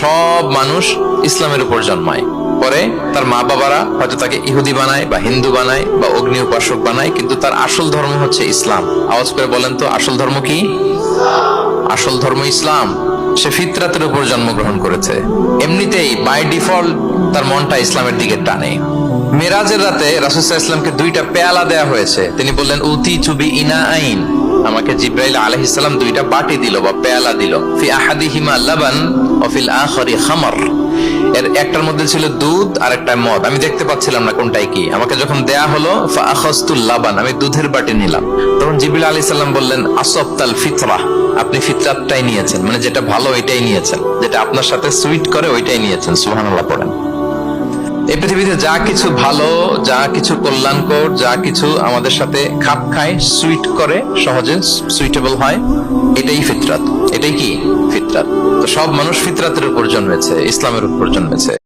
সব মানুষ ইসলামের উপর জন্মায়, পরে তার মা বাবারা হয়তো তাকে ইহুদি বানায় বা হিন্দু বানায় বা অগ্নি উপাসক বানায়, কিন্তু তার আসল ধর্ম হচ্ছে ইসলাম। আওয়াজ করে বলেন তো, আসল ধর্ম কি? আসল ধর্ম ইসলাম। সে ফিতরাতের উপর জন্মগ্রহণ করেছে, এমনিতেই বাই ডিফল্ট তার মনটা ইসলামের দিকে টানে। মেরাজের রাতে রাসূল সাল্লাল্লাহু আলাইহি ওয়াসাল্লামকে দুইটা পেয়ালা দেয়া হয়েছে। তিনি বললেন, উতি চুবি ইনা আইন, আমাকে জিব্রাইল আলাইহিস সালাম দুইটা বাটি দিল বা পেয়ালা দিল। ফি আহাদিহিমা লাবান ওয়া ফিল আখারি খামর, এর একটার মধ্যে ছিল দুধ আর একটা মদ। আমি দেখতে পাচ্ছিলাম না কোনটাই কি। আমাকে যখন দেয়া হলো ফা আখাযতুল লাবান, আমি দুধের বাটি নিলাম। তখন জিবরিল আলাইহিস সালাম বললেন, আসবতাল ফিতরা, আপনি ফিতরাতটাই নিয়েছেন, মানে যেটা ভালো ওইটাই নিয়েছেন, যেটা আপনার সাথে সুইট করে ওইটাই নিয়েছেন। সুবহানাল্লাহ পড়েন। এই পৃথিবীতে যা কিছু ভালো, যা কিছু কল্যাণকর, যা কিছু আমাদের সাথে খাপ খায়, সুইট করে, সহজে সুইটেবল হয়, এটাই ফিতরাত। এটাই কি? ফিতরাত। তো সব মানুষ ফিতরাতের উপর জন্মেছে, ইসলামের উপর জন্মেছে।